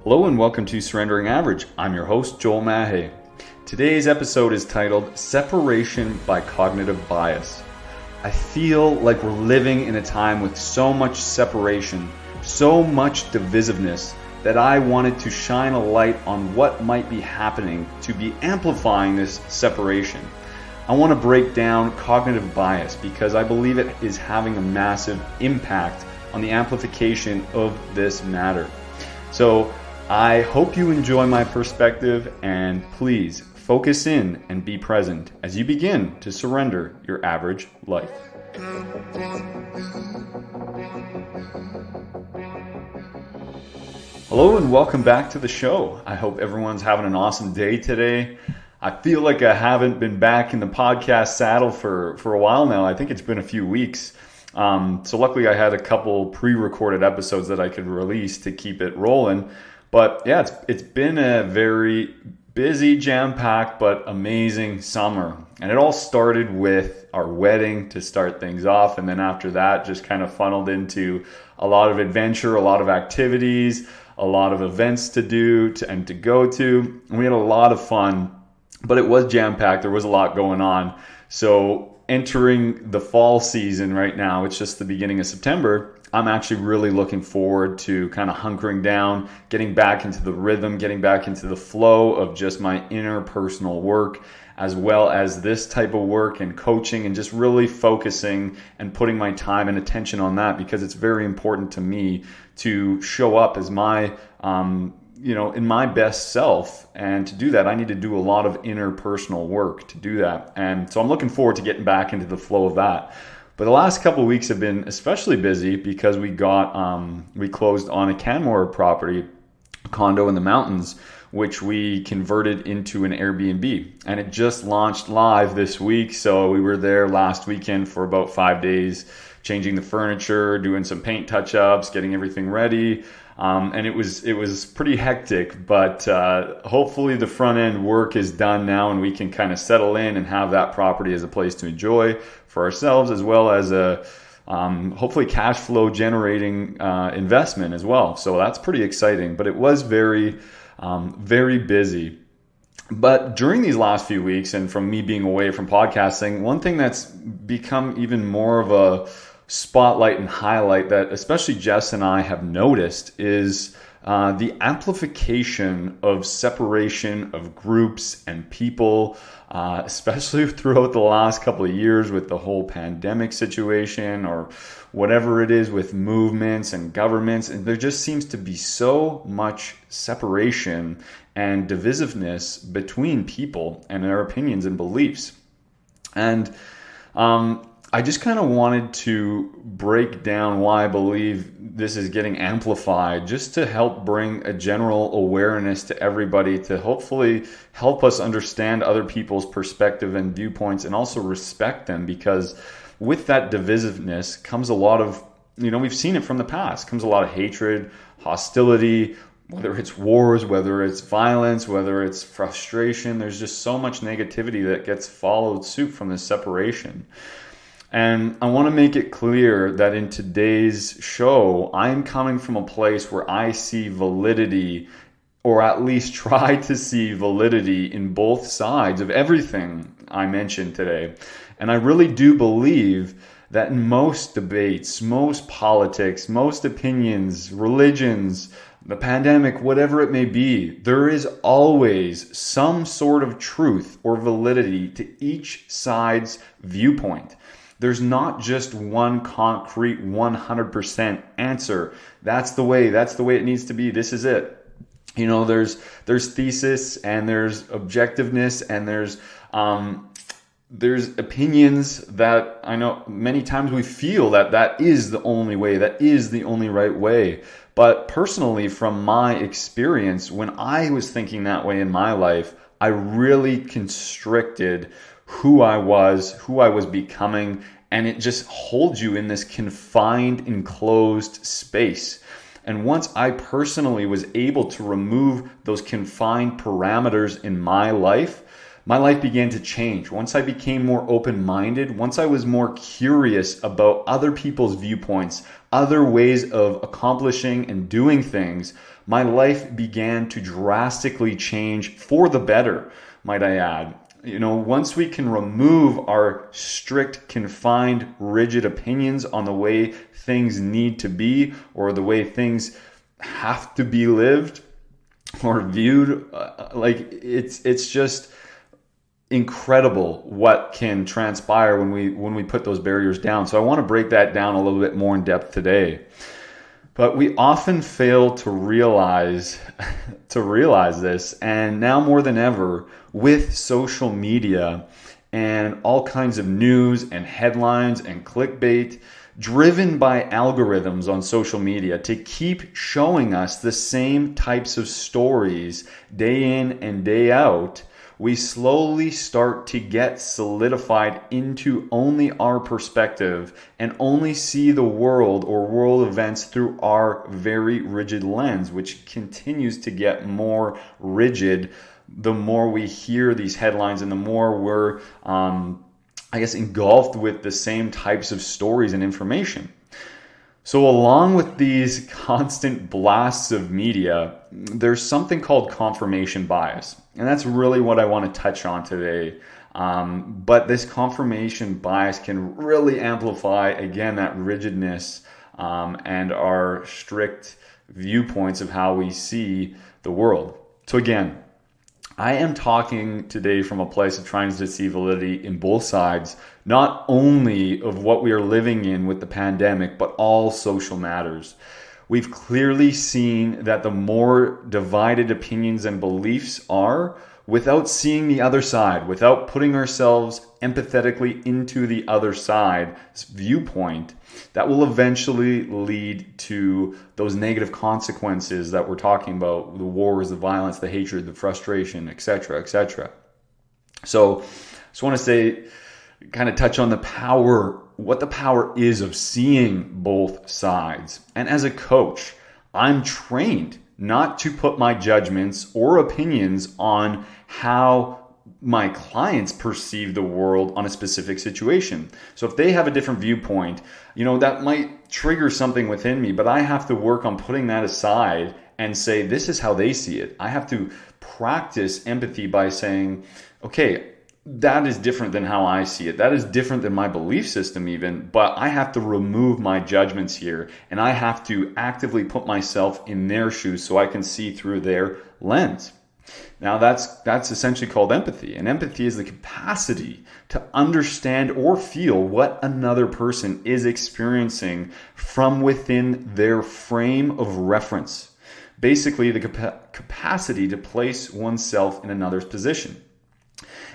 Hello and welcome to Surrendering Average. I'm your host, Joel Mahe. Today's episode is titled Separation by Cognitive Bias. I feel like we're living in a time with so much separation, so much divisiveness, that I wanted to shine a light on what might be happening to be amplifying this separation. I want to break down cognitive bias because I believe it is having a massive impact on the amplification of this matter. So I hope you enjoy my perspective, and please focus in and be present as you begin to surrender your average life. Hello and welcome back to the show. I hope everyone's having an awesome day today. I feel like I haven't been back in the podcast saddle for a while now. I think it's been a few weeks. So luckily I had a couple pre-recorded episodes that I could release to keep it rolling. But yeah, it's been a very busy, jam-packed, but amazing summer. And it all started with our wedding to start things off. And then after that, just kind of funneled into a lot of adventure, a lot of activities, a lot of events to do and to go to. And we had a lot of fun, but it was jam-packed. There was a lot going on. So entering the fall season right now, it's just the beginning of September, I'm actually really looking forward to kind of hunkering down, getting back into the rhythm, getting back into the flow of just my interpersonal work, as well as this type of work and coaching, and just really focusing and putting my time and attention on that, because it's very important to me to show up as my, in my best self. And to do that, I need to do a lot of interpersonal work to do that. And so I'm looking forward to getting back into the flow of that. But the last couple of weeks have been especially busy because we closed on a Canmore property, a condo in the mountains, which we converted into an Airbnb. And it just launched live this week. So we were there last weekend for about 5 days, changing the furniture, doing some paint touch-ups, getting everything ready. And it was pretty hectic, but hopefully the front end work is done now and we can kind of settle in and have that property as a place to enjoy for ourselves, as well as a hopefully cash flow generating investment as well. So that's pretty exciting, but it was very, very busy. But during these last few weeks, and from me being away from podcasting, one thing that's become even more of a spotlight and highlight that especially Jess and I have noticed is the amplification of separation of groups and people, especially throughout the last couple of years with the whole pandemic situation or whatever it is with movements and governments. And there just seems to be so much separation and divisiveness between people and their opinions and beliefs. And I just kind of wanted to break down why I believe this is getting amplified, just to help bring a general awareness to everybody, to hopefully help us understand other people's perspective and viewpoints and also respect them, because with that divisiveness comes a lot of, we've seen it from the past, comes a lot of hatred, hostility, whether it's wars, whether it's violence, whether it's frustration. There's just so much negativity that gets followed suit from this separation. And I want to make it clear that in today's show, I'm coming from a place where I see validity, or at least try to see validity in both sides of everything I mentioned today. And I really do believe that in most debates, most politics, most opinions, religions, the pandemic, whatever it may be, there is always some sort of truth or validity to each side's viewpoint. There's not just one concrete 100% answer. That's the way it needs to be. This is it. There's thesis and there's objectiveness and there's opinions that I know many times we feel that is the only way, that is the only right way. But personally, from my experience, when I was thinking that way in my life, I really constricted who I was becoming, and it just holds you in this confined, enclosed space. And once I personally was able to remove those confined parameters in my life, my life began to change. Once I became more open-minded, once I was more curious about other people's viewpoints, other ways of accomplishing and doing things, my life began to drastically change for the better, might I add. Once we can remove our strict, confined, rigid opinions on the way things need to be or the way things have to be lived or viewed, it's just incredible what can transpire when we put those barriers down. So I want to break that down a little bit more in depth today. But we often fail to realize this, and now more than ever with social media and all kinds of news and headlines and clickbait driven by algorithms on social media to keep showing us the same types of stories day in and day out, we slowly start to get solidified into only our perspective and only see the world or world events through our very rigid lens, which continues to get more rigid the more we hear these headlines and the more we're, engulfed with the same types of stories and information. So along with these constant blasts of media, there's something called confirmation bias. And that's really what I want to touch on today. But this confirmation bias can really amplify, again, that rigidness and our strict viewpoints of how we see the world. So again, I am talking today from a place of trying to see validity in both sides, not only of what we are living in with the pandemic, but all social matters. We've clearly seen that the more divided opinions and beliefs are, without seeing the other side, without putting ourselves empathetically into the other side's viewpoint, that will eventually lead to those negative consequences that we're talking about, the wars, the violence, the hatred, the frustration, etc., etc. So I just want to say, kind of touch on the power, what the power is of seeing both sides. And as a coach, I'm trained not to put my judgments or opinions on how my clients perceive the world on a specific situation. So if they have a different viewpoint, that might trigger something within me, but I have to work on putting that aside and say, this is how they see it. I have to practice empathy by saying, okay, that is different than how I see it. That is different than my belief system even, but I have to remove my judgments here and I have to actively put myself in their shoes so I can see through their lens. Now that's essentially called empathy. And empathy is the capacity to understand or feel what another person is experiencing from within their frame of reference. Basically, the capacity to place oneself in another's position.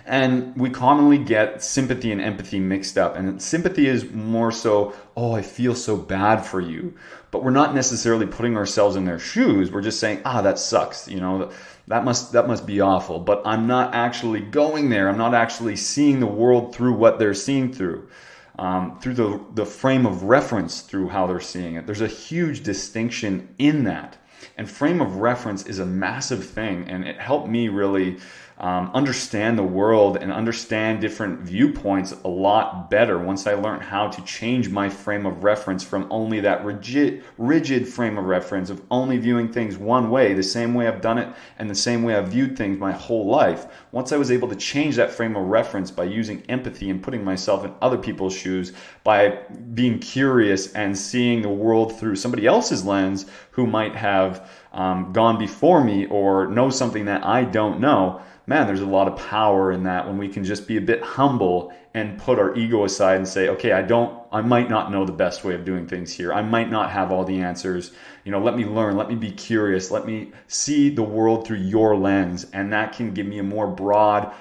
And we commonly get sympathy and empathy mixed up. And sympathy is more so, oh, I feel so bad for you. But we're not necessarily putting ourselves in their shoes. We're just saying, that sucks. That must be awful. But I'm not actually going there. I'm not actually seeing the world through what they're seeing through the frame of reference through how they're seeing it. There's a huge distinction in that. And frame of reference is a massive thing. And it helped me really understand the world and understand different viewpoints a lot better once I learned how to change my frame of reference from only that rigid frame of reference of only viewing things one way, the same way I've done it and the same way I've viewed things my whole life. Once I was able to change that frame of reference by using empathy and putting myself in other people's shoes, by being curious and seeing the world through somebody else's lens who might have gone before me or know something that I don't know, man, there's a lot of power in that when we can just be a bit humble and put our ego aside and say, okay, I might not know the best way of doing things here. I might not have all the answers. Let me learn, let me be curious, let me see the world through your lens. And that can give me a more broad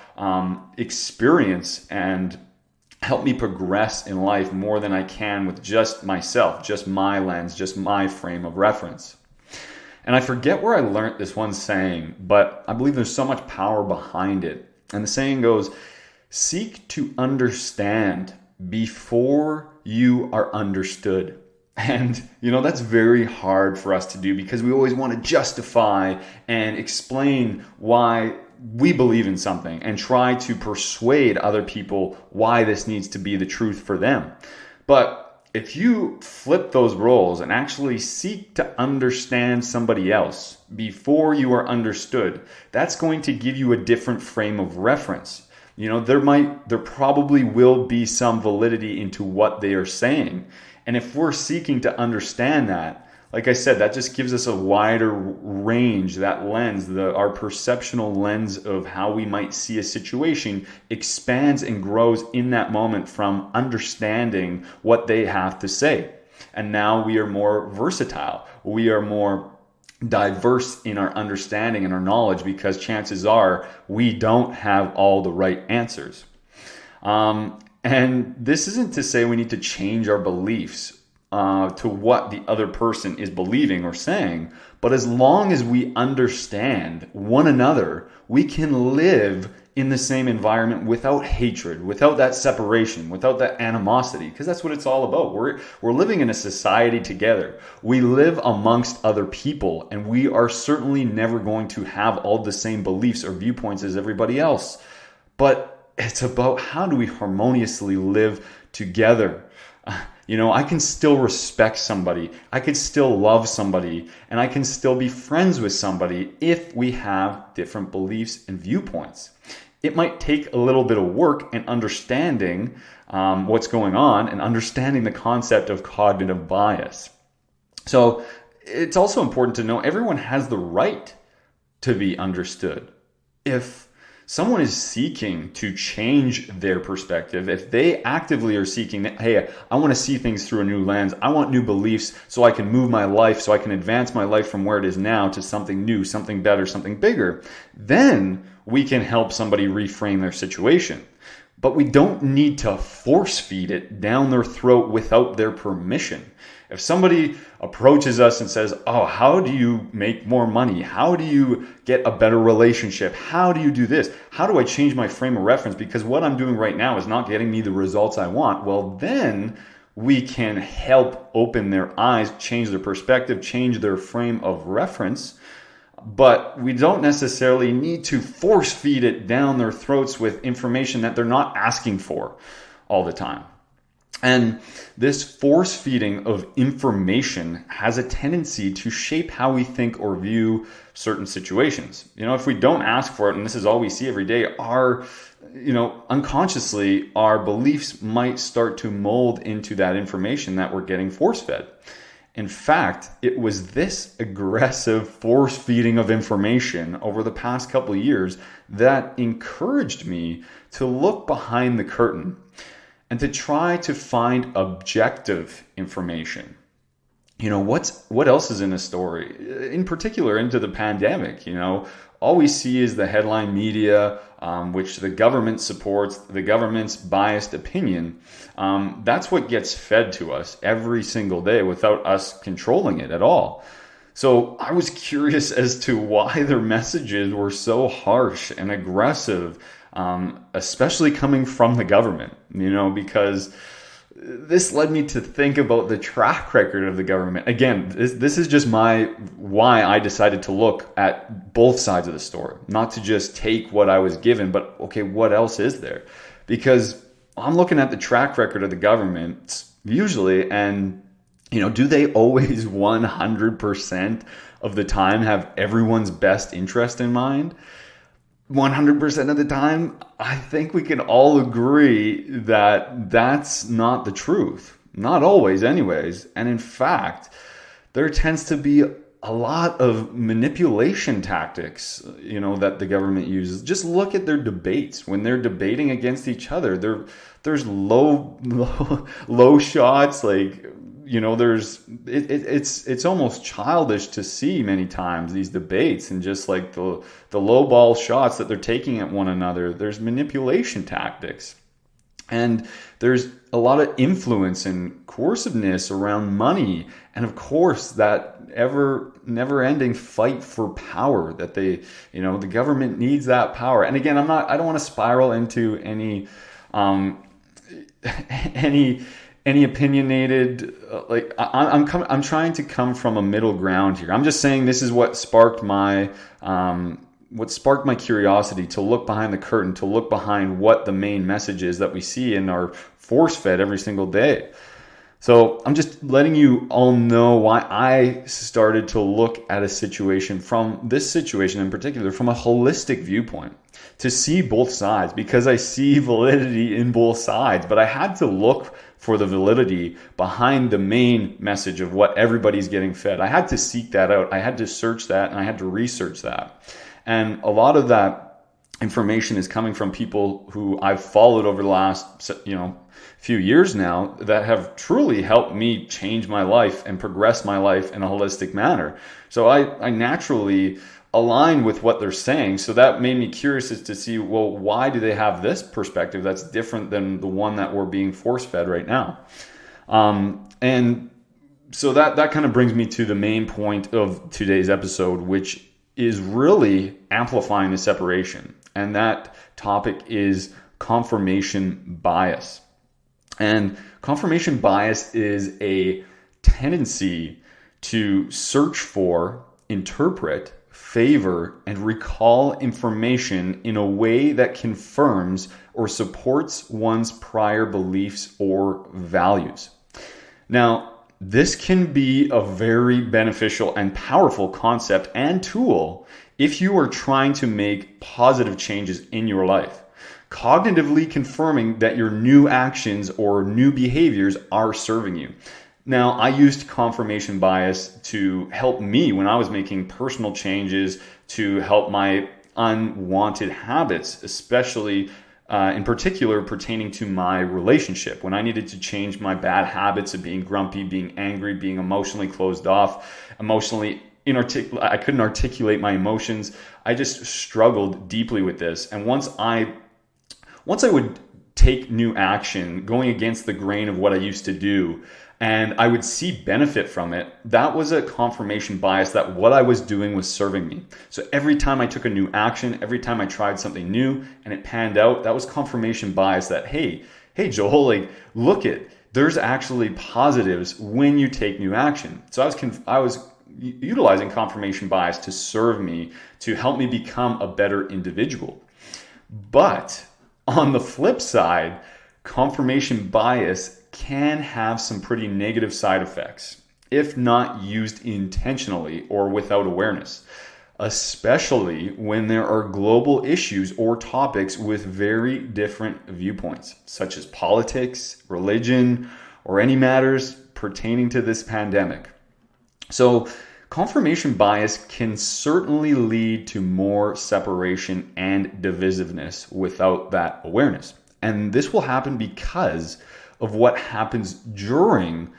experience and help me progress in life more than I can with just myself, just my lens, just my frame of reference. And I forget where I learned this one saying, but I believe there's so much power behind it. And the saying goes, seek to understand before you are understood. And, that's very hard for us to do because we always want to justify and explain why we believe in something and try to persuade other people why this needs to be the truth for them. But if you flip those roles and actually seek to understand somebody else before you are understood, that's going to give you a different frame of reference. There probably will be some validity into what they are saying. And if we're seeking to understand that, like I said, that just gives us a wider range, that lens, our perceptional lens of how we might see a situation expands and grows in that moment from understanding what they have to say. And now we are more versatile. We are more diverse in our understanding and our knowledge, because chances are we don't have all the right answers. And this isn't to say we need to change our beliefs to what the other person is believing or saying, but as long as we understand one another, we can live in the same environment without hatred, without that separation, without that animosity, because that's what it's all about. We're living in a society together. We live amongst other people, and we are certainly never going to have all the same beliefs or viewpoints as everybody else. But it's about how do we harmoniously live together. I can still respect somebody, I can still love somebody, and I can still be friends with somebody if we have different beliefs and viewpoints. It might take a little bit of work and understanding what's going on and understanding the concept of cognitive bias. So it's also important to know everyone has the right to be understood. If someone is seeking to change their perspective, if they actively are seeking that, hey, I want to see things through a new lens, I want new beliefs so I can move my life, so I can advance my life from where it is now to something new, something better, something bigger, then we can help somebody reframe their situation. But we don't need to force feed it down their throat without their permission. If somebody approaches us and says, oh, how do you make more money? How do you get a better relationship? How do you do this? How do I change my frame of reference? Because what I'm doing right now is not getting me the results I want. Well, then we can help open their eyes, change their perspective, change their frame of reference. But we don't necessarily need to force feed it down their throats with information that they're not asking for all the time. And this force feeding of information has a tendency to shape how we think or view certain situations. If we don't ask for it, and this is all we see every day, unconsciously, our beliefs might start to mold into that information that we're getting force fed. In fact, it was this aggressive force feeding of information over the past couple of years that encouraged me to look behind the curtain and to try to find objective information. What else is in a story? In particular, into the pandemic, all we see is the headline media, which the government supports, the government's biased opinion. That's what gets fed to us every single day without us controlling it at all. So I was curious as to why their messages were so harsh and aggressive, especially coming from the government, because this led me to think about the track record of the government. Again, this is just why I decided to look at both sides of the story, not to just take what I was given, but okay, what else is there? Because I'm looking at the track record of the government usually, and do they always 100% of the time have everyone's best interest in mind? 100% of the time, I think we can all agree that that's not the truth. Not always anyways. And in fact, there tends to be a lot of manipulation tactics, that the government uses. Just look at their debates. When they're debating against each other, there's low shots, it's almost childish to see many times these debates, and just like the low ball shots that they're taking at one another. There's manipulation tactics, and there's a lot of influence and coerciveness around money, and of course that never-ending fight for power that the government needs that power. And again, I don't want to spiral into any opinionated, I'm trying to come from a middle ground here. I'm just saying this is what sparked my what sparked my curiosity to look behind the curtain, to look behind what the main message is that we see and are force fed every single day. So I'm just letting you all know why I started to look at a situation, from this situation in particular, from a holistic viewpoint, to see both sides, because I see validity in both sides. But I had to look for the validity behind the main message of what everybody's getting fed. I had to seek that out. I had to search that, and I had to research that. And a lot of that information is coming from people who I've followed over the last, few years now, that have truly helped me change my life and progress my life in a holistic manner. So I naturally align with what they're saying. So that made me curious as to see, well, why do they have this perspective that's different than the one that we're being force fed right now? And so that kind of brings me to the main point of today's episode, which is really amplifying the separation. And that topic is confirmation bias. And confirmation bias is a tendency to search for, interpret, favor, and recall information in a way that confirms or supports one's prior beliefs or values. Now, this can be a very beneficial and powerful concept and tool if you are trying to make positive changes in your life. Cognitively confirming that your new actions or new behaviors are serving you. Now, I used confirmation bias to help me when I was making personal changes, to help my unwanted habits, especially in particular pertaining to my relationship. When I needed to change my bad habits of being grumpy, being angry, being emotionally closed off, I couldn't articulate my emotions. I just struggled deeply with this. And once I would take new action, going against the grain of what I used to do, and I would see benefit from it, that was a confirmation bias that what I was doing was serving me. So every time I took a new action, every time I tried something new and it panned out, that was confirmation bias that, hey Joel, there's actually positives when you take new action. So I was utilizing confirmation bias to serve me, to help me become a better individual. But on the flip side, confirmation bias can have some pretty negative side effects if not used intentionally or without awareness, especially when there are global issues or topics with very different viewpoints, such as politics, religion, or any matters pertaining to this pandemic. So confirmation bias can certainly lead to more separation and divisiveness without that awareness. And this will happen because of what happens during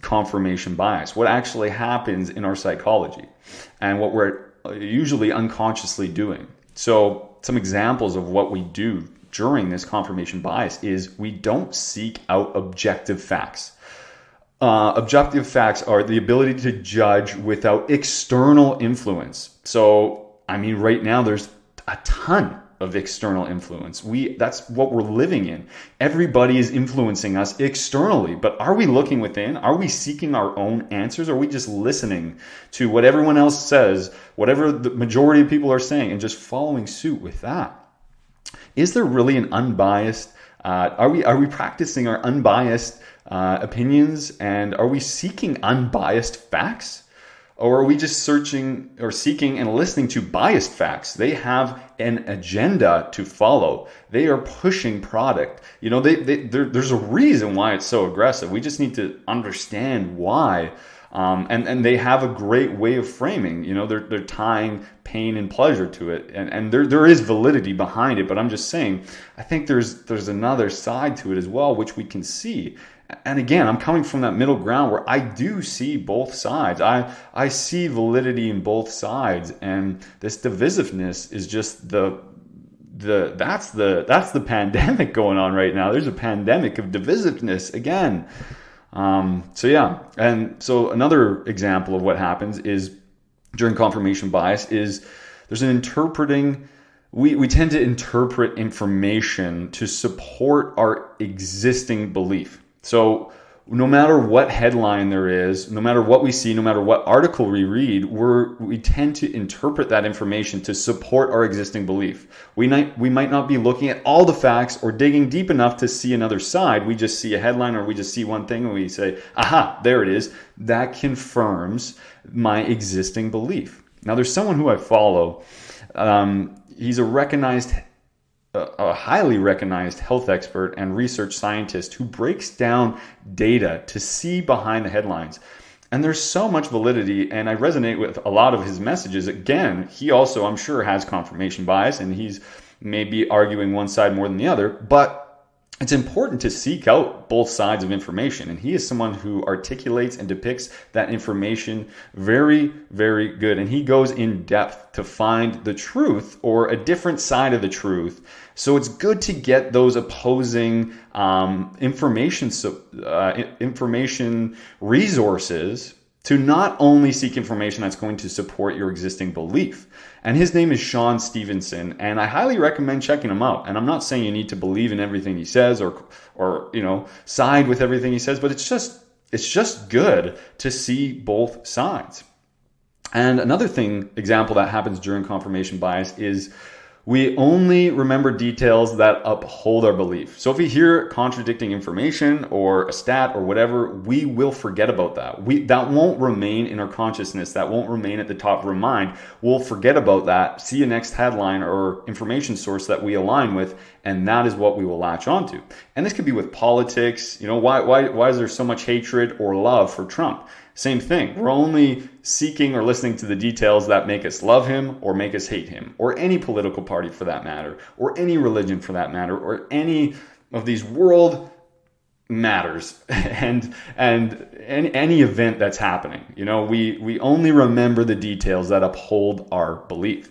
confirmation bias, what actually happens in our psychology, and what we're usually unconsciously doing. So some examples of what we do during this confirmation bias is we don't seek out objective facts. Objective facts are the ability to judge without external influence. So, right now there's a ton of external influence. That's what we're living in. Everybody is influencing us externally, but are we looking within? Are we seeking our own answers? Or are we just listening to what everyone else says, whatever the majority of people are saying, and just following suit with that? Is there really an unbiased, are we practicing our unbiased opinions, and are we seeking unbiased facts? Or are we just searching or seeking and listening to biased facts? They have an agenda to follow. They are pushing product. There's a reason why it's so aggressive. We just need to understand why. And they have a great way of framing. They're tying pain and pleasure to it, and there is validity behind it. But I'm just saying, I think there's another side to it as well, which we can see. And again, I'm coming from that middle ground where I do see both sides. I see validity in both sides, and this divisiveness is just that's the pandemic going on right now. There's a pandemic of divisiveness again. So another example of what happens is during confirmation bias is there's an interpreting. We tend to interpret information to support our existing belief. So no matter what headline there is, no matter what we see, no matter what article we read, we tend to interpret that information to support our existing belief. We might not be looking at all the facts or digging deep enough to see another side. We just see a headline or we just see one thing and we say, aha, there it is. That confirms my existing belief. Now, there's someone who I follow. He's a highly recognized health expert and research scientist who breaks down data to see behind the headlines. And there's so much validity, and I resonate with a lot of his messages. Again, he also, I'm sure, has confirmation bias, and he's maybe arguing one side more than the other, but it's important to seek out both sides of information. And he is someone who articulates and depicts that information very, very good. And he goes in depth to find the truth or a different side of the truth. So it's good to get those opposing information resources to not only seek information that's going to support your existing belief. And his name is Sean Stevenson, and I highly recommend checking him out. And I'm not saying you need to believe in everything he says or side with everything he says, but it's just good to see both sides. And another example that happens during confirmation bias is we only remember details that uphold our belief. So if we hear contradicting information or a stat or whatever, we will forget about that. That won't remain in our consciousness. That won't remain at the top of our mind. We'll forget about that, see a next headline or information source that we align with, and that is what we will latch onto. And this could be with politics. Why is there so much hatred or love for Trump? Same thing. We're only seeking or listening to the details that make us love him or make us hate him, or any political party for that matter, or any religion for that matter, or any of these world matters and any event that's happening. We only remember the details that uphold our belief.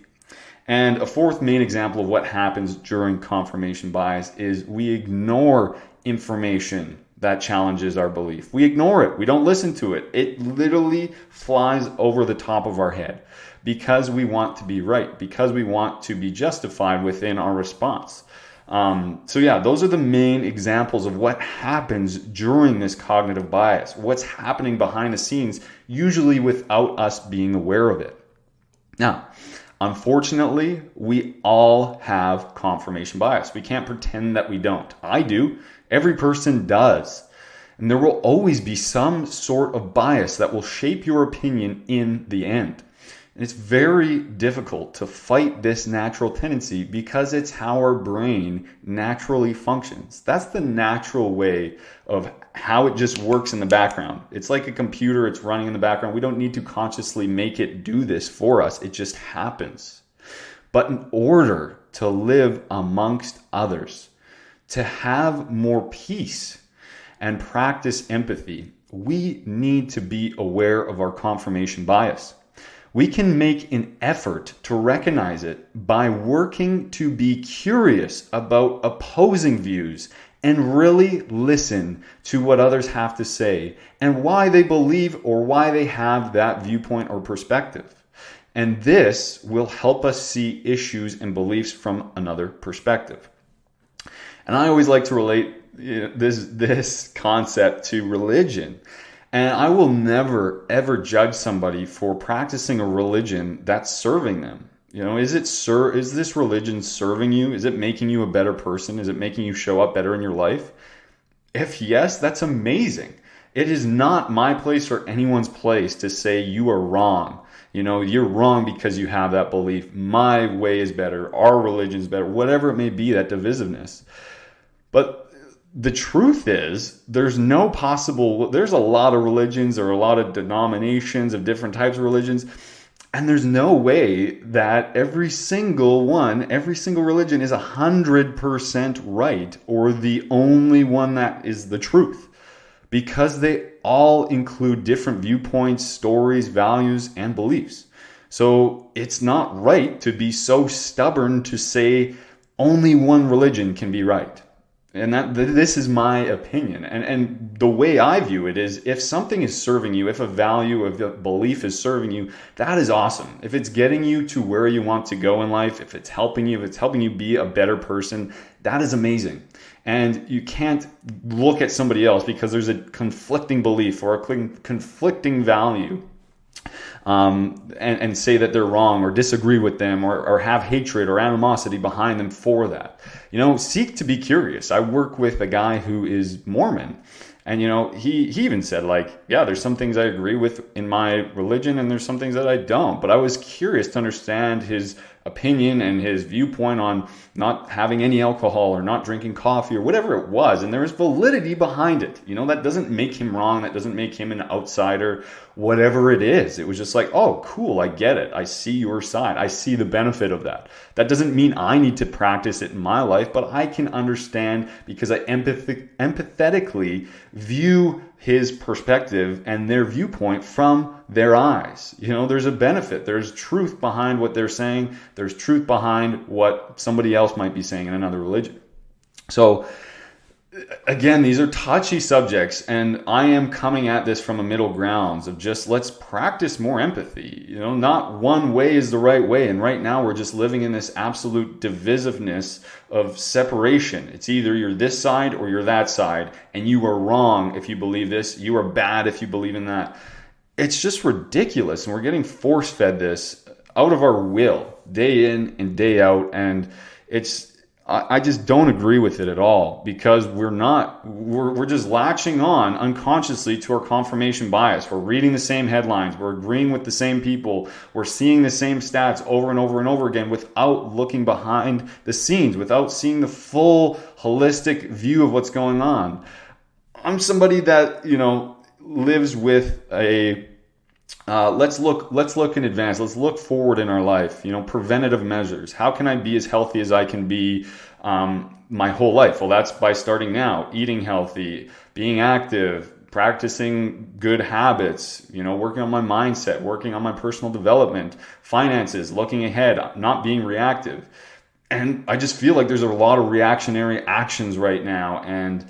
And a fourth main example of what happens during confirmation bias is we ignore information that challenges our belief. We ignore it. We don't listen to it. It literally flies over the top of our head because we want to be right, because we want to be justified within our response. Those are the main examples of what happens during this cognitive bias, what's happening behind the scenes, usually without us being aware of it. Now, unfortunately, we all have confirmation bias. We can't pretend that we don't. I do. Every person does. And there will always be some sort of bias that will shape your opinion in the end. And it's very difficult to fight this natural tendency because it's how our brain naturally functions. That's the natural way of how it just works in the background. It's like a computer, it's running in the background. We don't need to consciously make it do this for us. It just happens. But in order to live amongst others, to have more peace and practice empathy, we need to be aware of our confirmation bias. We can make an effort to recognize it by working to be curious about opposing views and really listen to what others have to say and why they believe or why they have that viewpoint or perspective. And this will help us see issues and beliefs from another perspective. And I always like to relate this concept to religion. And I will never, ever judge somebody for practicing a religion that's serving them. Is this religion serving you? Is it making you a better person? Is it making you show up better in your life? If yes, that's amazing. It is not my place or anyone's place to say you are wrong. You're wrong because you have that belief. My way is better. Our religion is better. Whatever it may be, that divisiveness. But the truth is, there's a lot of religions or a lot of denominations of different types of religions, and there's no way that every single religion is 100% right or the only one that is the truth, because they all include different viewpoints, stories, values, and beliefs. So it's not right to be so stubborn to say only one religion can be right. And this is my opinion. And the way I view it is, if something is serving you, if a value of a belief is serving you, that is awesome. If it's getting you to where you want to go in life, if it's helping you be a better person, that is amazing. And you can't look at somebody else because there's a conflicting belief or a conflicting value, and say that they're wrong or disagree with them or have hatred or animosity behind them for that. Seek to be curious. I work with a guy who is Mormon, and he even said, yeah, there's some things I agree with in my religion and there's some things that I don't. But I was curious to understand his opinion and his viewpoint on not having any alcohol or not drinking coffee or whatever it was. And there was validity behind it. That doesn't make him wrong. That doesn't make him an outsider, whatever it is. It was just like, oh, cool. I get it. I see your side. I see the benefit of that. That doesn't mean I need to practice it in my life, but I can understand because I empathetically view his perspective and their viewpoint from their eyes. There's a benefit. There's truth behind what they're saying. There's truth behind what somebody else might be saying in another religion. So again, these are touchy subjects, and I am coming at this from a middle grounds of just, let's practice more empathy. Not one way is the right way. And right now we're just living in this absolute divisiveness of separation. It's either you're this side or you're that side, and you are wrong if you believe this. You are bad if you believe in that. It's just ridiculous. And we're getting force fed this out of our will, day in and day out. And I just don't agree with it at all, because we're just latching on unconsciously to our confirmation bias. We're reading the same headlines. We're agreeing with the same people. We're seeing the same stats over and over and over again without looking behind the scenes, without seeing the full holistic view of what's going on. I'm somebody that, lives with a let's look in advance. Let's look forward in our life. Preventative measures. How can I be as healthy as I can be my whole life? Well, that's by starting now, eating healthy, being active, practicing good habits, working on my mindset, working on my personal development, finances, looking ahead, not being reactive. And I just feel like there's a lot of reactionary actions right now. And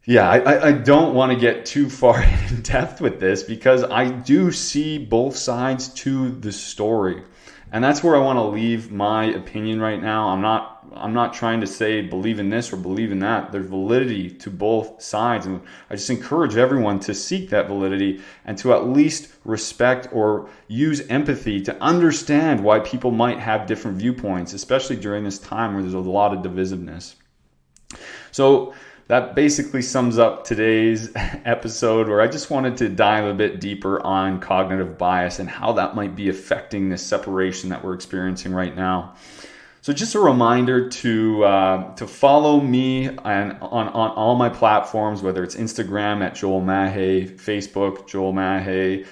yeah, I don't want to get too far in depth with this, because I do see both sides to the story. And that's where I want to leave my opinion right now. I'm not trying to say believe in this or believe in that. There's validity to both sides. And I just encourage everyone to seek that validity and to at least respect or use empathy to understand why people might have different viewpoints, especially during this time where there's a lot of divisiveness. So that basically sums up today's episode, where I just wanted to dive a bit deeper on cognitive bias and how that might be affecting this separation that we're experiencing right now. So just a reminder to follow me on all my platforms, whether it's Instagram at Joel Mahe, Facebook, Joel Mahe.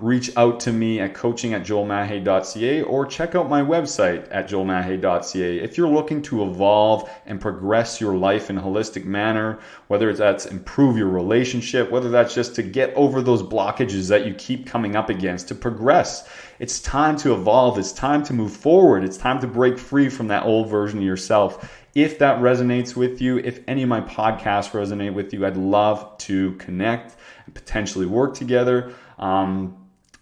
Reach out to me at coaching@joelmahe.ca, or check out my website at joelmahe.ca. If you're looking to evolve and progress your life in a holistic manner, whether that's improve your relationship, whether that's just to get over those blockages that you keep coming up against, to progress, it's time to evolve. It's time to move forward. It's time to break free from that old version of yourself. If that resonates with you, if any of my podcasts resonate with you, I'd love to connect and potentially work together. And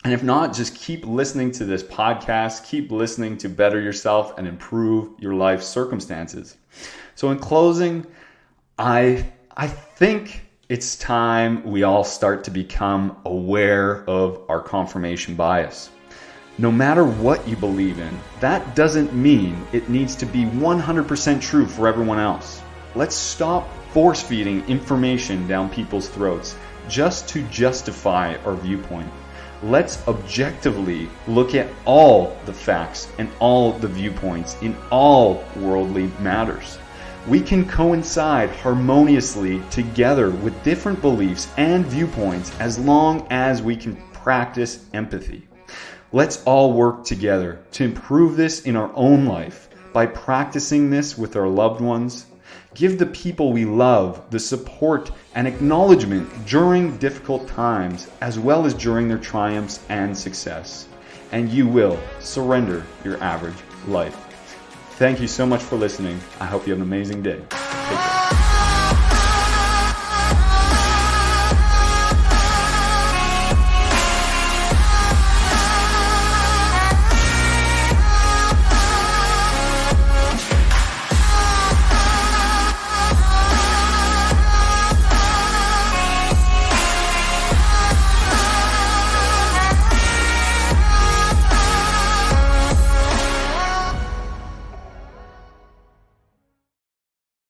if not, just keep listening to this podcast, keep listening to better yourself and improve your life circumstances. So in closing, I think it's time we all start to become aware of our confirmation bias. No matter what you believe in, that doesn't mean it needs to be 100% true for everyone else. Let's stop force feeding information down people's throats just to justify our viewpoint. Let's objectively look at all the facts and all the viewpoints in all worldly matters. We can coincide harmoniously together with different beliefs and viewpoints as long as we can practice empathy. Let's all work together to improve this in our own life by practicing this with our loved ones. Give the people we love the support and acknowledgement during difficult times, as well as during their triumphs and success. And you will surrender your average life. Thank you so much for listening. I hope you have an amazing day. Take care.